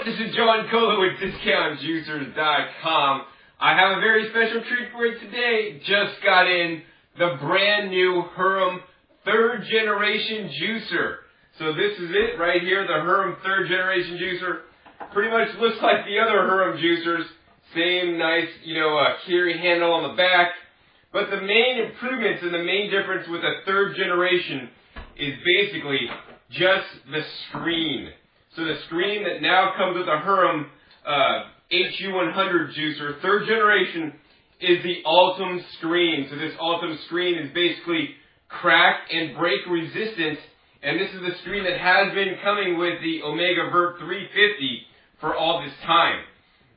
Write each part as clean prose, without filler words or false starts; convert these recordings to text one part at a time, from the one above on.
This is John Colo with DiscountJuicers.com. I have a very special treat for you today. Just got in the brand new Hurum 3rd generation juicer. So this is it right here, the Hurum 3rd generation juicer. Pretty much looks like the other Hurum juicers. Same nice, carry handle on the back. But the main improvements and the main difference with a 3rd generation is basically just the screen. So the screen that now comes with the Hurum HU100 juicer, 3rd generation, is the Ultim screen. So this Ultim screen is basically crack and break resistant, and this is the screen that has been coming with the Omega Vert 350 for all this time.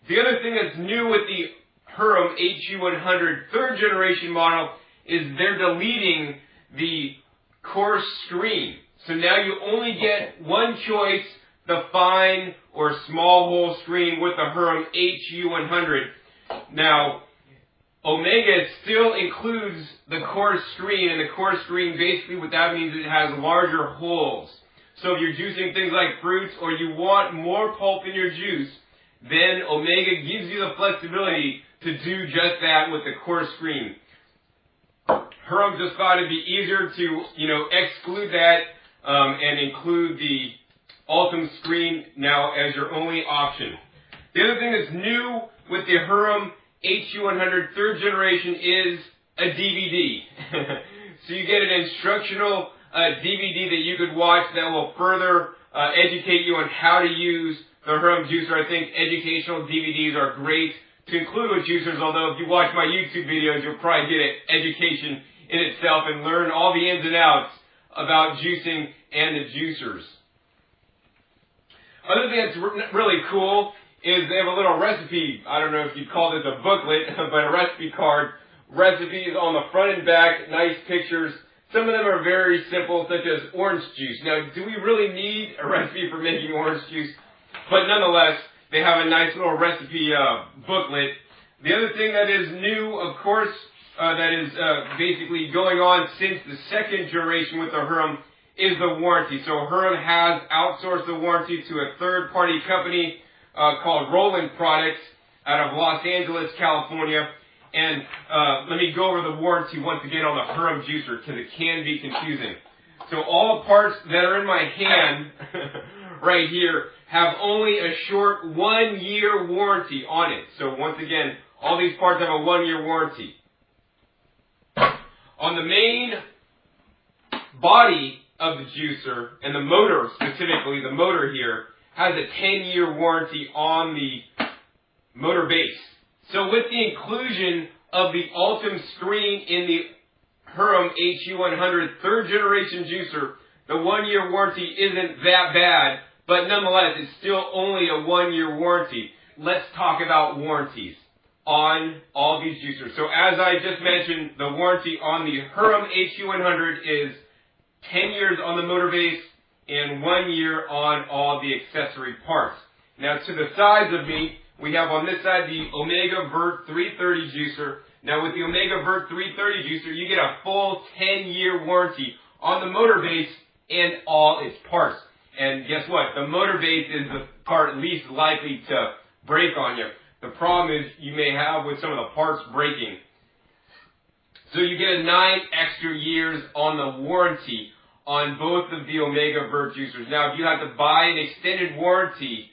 The other thing that's new with the Hurum HU100 3rd generation model is they're deleting the coarse screen. So now you only get one choice, the fine or small hole screen with the Hurum HU100. Now, Omega still includes the coarse screen, and the coarse screen, basically what that means is it has larger holes. So if you're juicing things like fruits or you want more pulp in your juice, then Omega gives you the flexibility to do just that with the coarse screen. Hurum just thought it'd be easier to, exclude that and include the Ultim screen now as your only option. The other thing that's new with the Hurum HU100 3rd generation is a DVD. So you get an instructional DVD that you could watch that will further educate you on how to use the Hurum juicer. I think educational DVDs are great to include with juicers, although if you watch my YouTube videos, you'll probably get an education in itself and learn all the ins and outs about juicing and the juicers. Other thing that's really cool is they have a little recipe. I don't know if you'd call this a booklet, but a recipe card. Recipes on the front and back, nice pictures. Some of them are very simple, such as orange juice. Now, do we really need a recipe for making orange juice? But nonetheless, they have a nice little recipe booklet. The other thing that is new, of course, that is basically going on since the 2nd generation with the Hurum is the warranty. So Hurum has outsourced the warranty to a third-party company called Roland Products out of Los Angeles, California. And let me go over the warranty once again on the Hurum juicer because it can be confusing. So all the parts that are in my hand right here have only a short 1-year warranty on it. So once again, all these parts have a 1-year warranty. On the main body of the juicer, and the motor specifically, the motor here, has a 10-year warranty on the motor base. So with the inclusion of the Ultim screen in the Hurum HU100 3rd generation juicer, the 1-year warranty isn't that bad, but nonetheless, it's still only a 1-year warranty. Let's talk about warranties on all these juicers. So as I just mentioned, the warranty on the Hurum HU100 is 10 years on the motor base and 1 year on all the accessory parts. Now to the sides of me, we have on this side the Omega Vert 330 juicer. Now with the Omega Vert 330 juicer, you get a full 10-year warranty on the motor base and all its parts. And guess what? The motor base is the part least likely to break on you. The problem is you may have with some of the parts breaking. So you get 9 extra years on the warranty on both of the Omega Vert juicers. Now, if you have to buy an extended warranty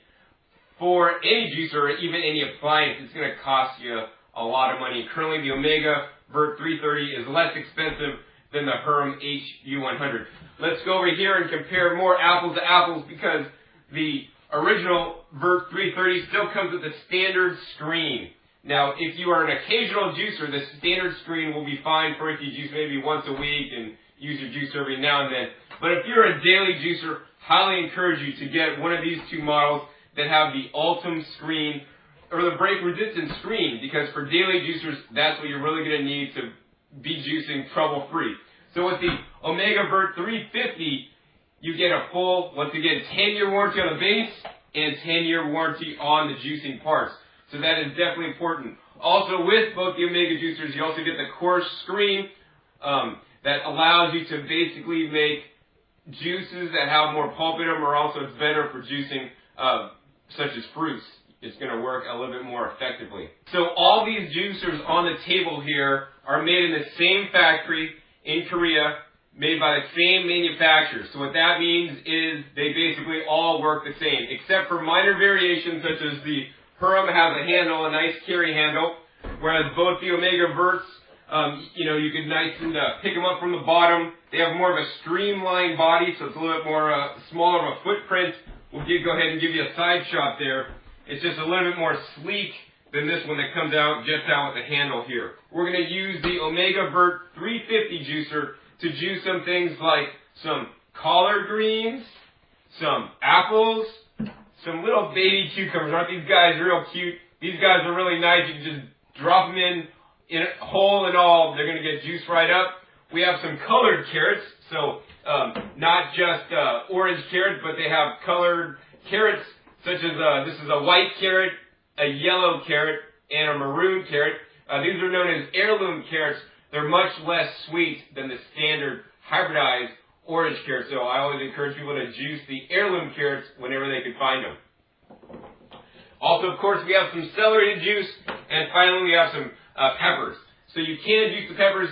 for any juicer or even any appliance, it's going to cost you a lot of money. Currently, the Omega Vert 330 is less expensive than the Hurum HU100. Let's go over here and compare more apples to apples because the original Vert 330 still comes with the standard screen. Now, if you are an occasional juicer, the standard screen will be fine for if you juice maybe once a week and use your juicer every now and then. But if you're a daily juicer, highly encourage you to get one of these two models that have the Ultim screen or the break-resistant screen, because for daily juicers, that's what you're really going to need to be juicing trouble-free. So with the Omega Vert 350, you get a full, once again, 10-year warranty on the base and 10-year warranty on the juicing parts. So that is definitely important. Also, with both the Omega juicers, you also get the coarse screen that allows you to basically make juices that have more pulp in them, or also it's better for juicing such as fruits, it's going to work a little bit more effectively. So all these juicers on the table here are made in the same factory in Korea, made by the same manufacturer. So what that means is they basically all work the same, except for minor variations such as the Hurum has a handle, a nice carry handle, whereas both the Omega Verts, you could nice and pick them up from the bottom. They have more of a streamlined body, so it's a little bit more smaller of a footprint. We'll go ahead and give you a side shot there. It's just a little bit more sleek than this one that comes out just out with the handle here. We're going to use the Omega Vert 350 juicer to juice some things like some collard greens, some apples, some little baby cucumbers. Aren't these guys real cute? These guys are really nice. You can just drop them in whole and all. They're going to get juiced right up. We have some colored carrots, so not just orange carrots, but they have colored carrots, such as this is a white carrot, a yellow carrot, and a maroon carrot. These are known as heirloom carrots. They're much less sweet than the standard hybridized orange carrots, so I always encourage people to juice the heirloom carrots whenever they can find them. Also, of course, we have some celery to juice, and finally we have some peppers. So you can juice the peppers,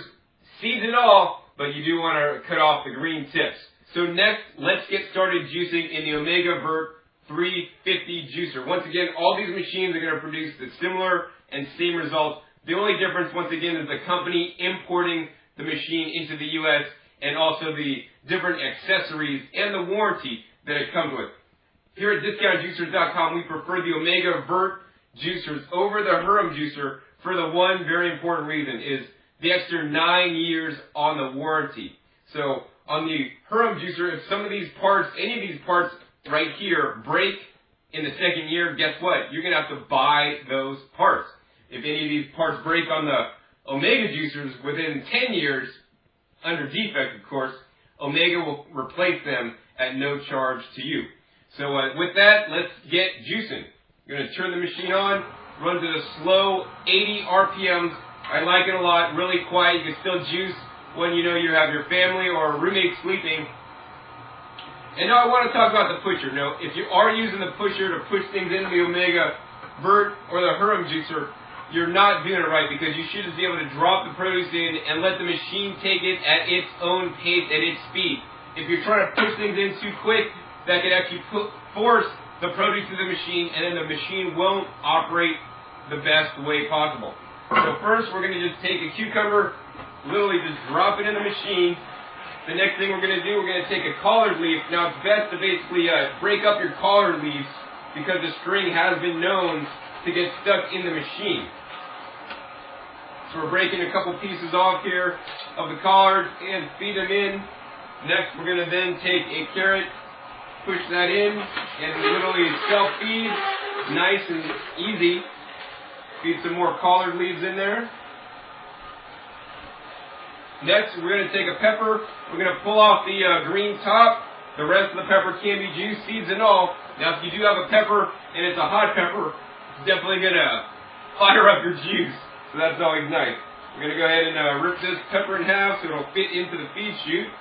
seeds and all, but you do want to cut off the green tips. So next, let's get started juicing in the Omega Vert 350 juicer. Once again, all these machines are going to produce the similar and same results. The only difference, once again, is the company importing the machine into the U.S. and also the different accessories and the warranty that it comes with. Here at DiscountJuicers.com, we prefer the Omega Vert juicers over the Hurum juicer for the one very important reason is the extra 9 years on the warranty. So on the Hurum juicer, if some of these parts, any of these parts right here break in the second year, guess what? You're going to have to buy those parts. If any of these parts break on the Omega juicers within 10 years, under defect of course, Omega will replace them at no charge to you. So with that, let's get juicing. You're going to turn the machine on, run to the slow 80 RPMs. I like it a lot, really quiet. You can still juice when you know you have your family or a roommate sleeping. And now I want to talk about the pusher. Now, if you are using the pusher to push things into the Omega Vert or the Hurum juicer, you're not doing it right because you should just be able to drop the produce in and let the machine take it at its own pace, at its speed. If you're trying to push things in too quick, that could actually force the produce to the machine, and then the machine won't operate the best way possible. So first, we're going to just take a cucumber, literally just drop it in the machine. The next thing we're going to do, we're going to take a collard leaf. Now, it's best to basically break up your collard leaves because the string has been known to get stuck in the machine. So we're breaking a couple pieces off here of the collard and feed them in. Next, we're going to then take a carrot, push that in, and literally self-feed, nice and easy. Feed some more collard leaves in there. Next, we're going to take a pepper. We're going to pull off the green top. The rest of the pepper can be juiced, seeds and all. Now, if you do have a pepper and it's a hot pepper, it's definitely going to fire up your juice. So that's always nice. We're going to go ahead and rip this pepper in half so it'll fit into the feed chute.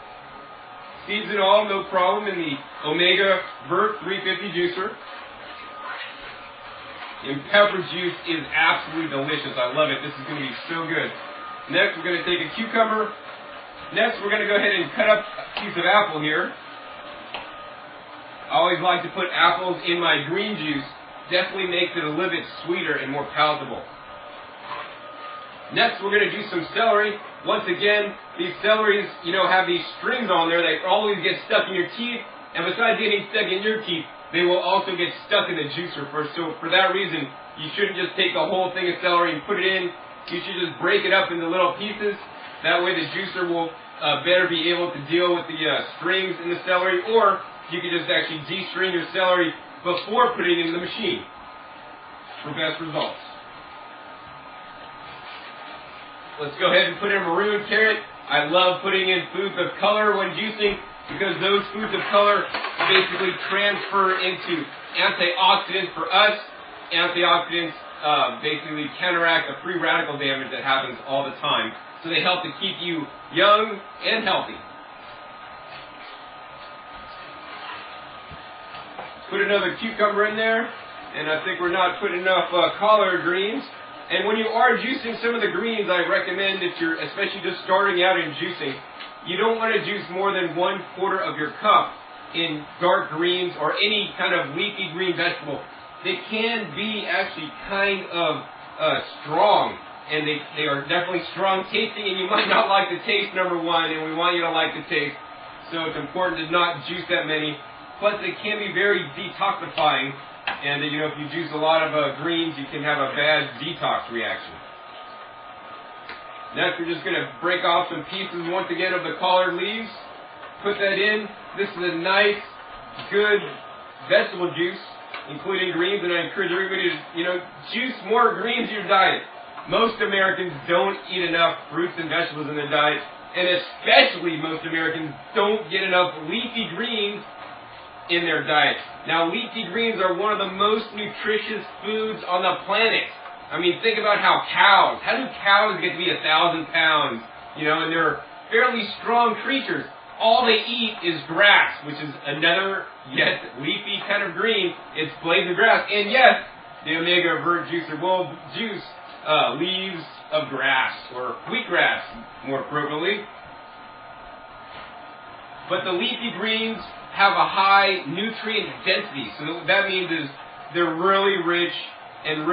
Seeds and all, no problem, in the Omega Vert 350 juicer. And pepper juice is absolutely delicious. I love it. This is going to be so good. Next, we're going to take a cucumber. Next, we're going to go ahead and cut up a piece of apple here. I always like to put apples in my green juice. Definitely makes it a little bit sweeter and more palatable. Next, we're going to do some celery. Once again, these celeries, have these strings on there that always get stuck in your teeth. And besides getting stuck in your teeth, they will also get stuck in the juicer first. So for that reason, you shouldn't just take a whole thing of celery and put it in. You should just break it up into little pieces. That way the juicer will better be able to deal with the strings in the celery. Or you can just actually de-string your celery before putting it in the machine for best results. Let's go ahead and put in maroon carrot. I love putting in foods of color when juicing because those foods of color basically transfer into antioxidants for us. Antioxidants basically counteract the free radical damage that happens all the time. So they help to keep you young and healthy. Put another cucumber in there. and I think we're not putting enough collard greens. And when you are juicing some of the greens, I recommend if you're especially just starting out in juicing, you don't want to juice more than 1/4 of your cup in dark greens or any kind of leafy green vegetable. They can be actually kind of strong, and they are definitely strong tasting, and you might not like the taste, number one, and we want you to like the taste, so it's important to not juice that many. Plus, they can be very detoxifying, and you know, if you juice a lot of greens, you can have a bad detox reaction. Next, we're just going to break off some pieces once again of the collard leaves. Put that in. This is a nice, good vegetable juice, including greens, and I encourage everybody to, you know, juice more greens in your diet. Most Americans don't eat enough fruits and vegetables in their diet, and especially most Americans don't get enough leafy greens in their diet. Now, leafy greens are one of the most nutritious foods on the planet. I mean, think about how do cows get to be 1,000 pounds? You know, and they're fairly strong creatures. All they eat is grass, which is another, yet leafy kind of green. It's blades of grass. And yes, the omega vert juicer will juice leaves of grass, or wheatgrass, more appropriately. But the leafy greens have a high nutrient density. So that means is they're really rich in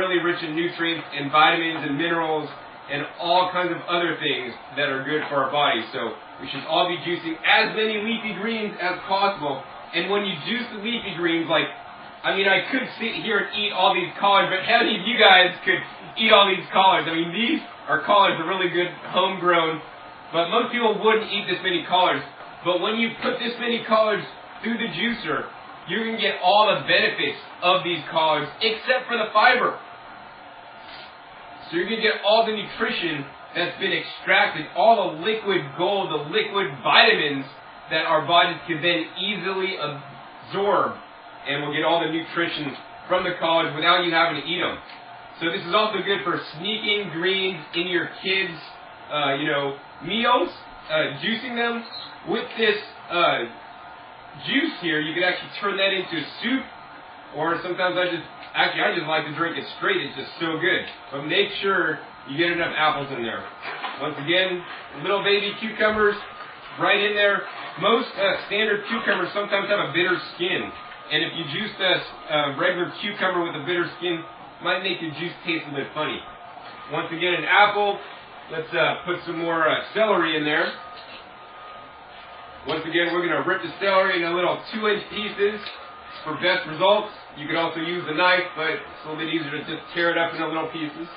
nutrients and vitamins and minerals and all kinds of other things that are good for our bodies. So we should all be juicing as many leafy greens as possible. And when you juice the leafy greens, like, I mean, I could sit here and eat all these collards, but how many of you guys could eat all these collards? I mean, these are collards, are really good, homegrown, but most people wouldn't eat this many collards. But when you put this many collards through the juicer, you can get all the benefits of these collards, except for the fiber. So you're going to get all the nutrition that's been extracted, all the liquid gold, the liquid vitamins that our bodies can then easily absorb, and we'll get all the nutrition from the collards without you having to eat them. So this is also good for sneaking greens in your kids' meals, juicing them. With this juice here, you can actually turn that into soup, or sometimes I just like to drink it straight. It's just so good. But make sure you get enough apples in there. Once again, little baby cucumbers right in there. Most standard cucumbers sometimes have a bitter skin, and if you juice a regular cucumber with a bitter skin, it might make your juice taste a bit funny. Once again, an apple. Let's put some more celery in there. Once again, we're going to rip the celery into little 2-inch pieces for best results. You could also use a knife, but it's a little bit easier to just tear it up into little pieces.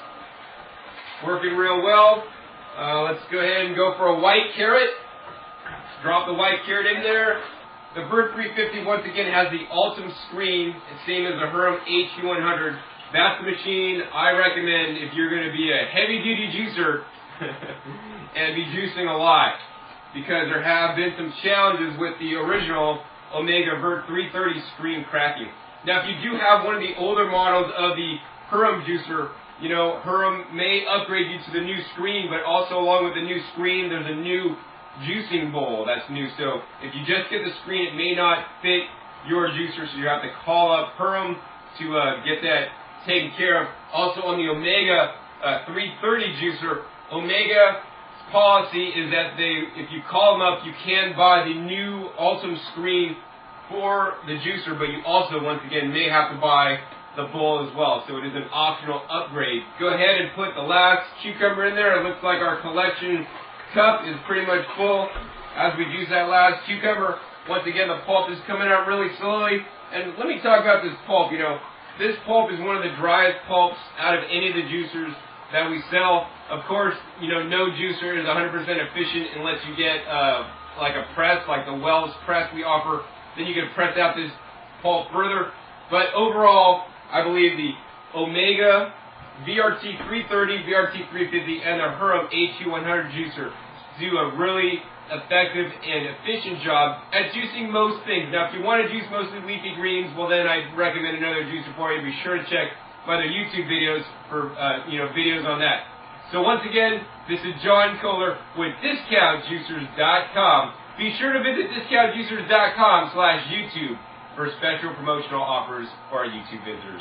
Working real well. Let's go ahead and go for a white carrot. Drop the white carrot in there. The Vert 350, once again, has the Ultim screen. It's same as the Hurom HU100. That's the machine I recommend if you're going to be a heavy-duty juicer and be juicing a lot, because there have been some challenges with the original Omega Vert 330 screen cracking. Now, if you do have one of the older models of the Hurom juicer, you know, Hurom may upgrade you to the new screen, but also along with the new screen, there's a new juicing bowl that's new. So if you just get the screen, it may not fit your juicer, so you have to call up Hurom to get that taken care of. Also on the Omega 330 juicer, Omega policy is that if you call them up, you can buy the new Ultim screen for the juicer, but you also, once again, may have to buy the bowl as well. So it is an optional upgrade. Go ahead and put the last cucumber in there. It looks like our collection cup is pretty much full as we juice that last cucumber. Once again, the pulp is coming out really slowly. And let me talk about this pulp. You know, this pulp is one of the driest pulps out of any of the juicers that we sell. Of course, you know, no juicer is 100% efficient unless you get like a press, like the Wells press we offer. Then you can press out this pulp further. But overall, I believe the Omega VRT 330, VRT 350, and the Hurom HU100 juicer do a really effective and efficient job at juicing most things. Now, if you want to juice mostly leafy greens, well, then I'd recommend another juicer for you. Be sure to check my other YouTube videos for videos on that. So once again, this is John Kohler with DiscountJuicers.com. Be sure to visit DiscountJuicers.com/YouTube for special promotional offers for our YouTube visitors.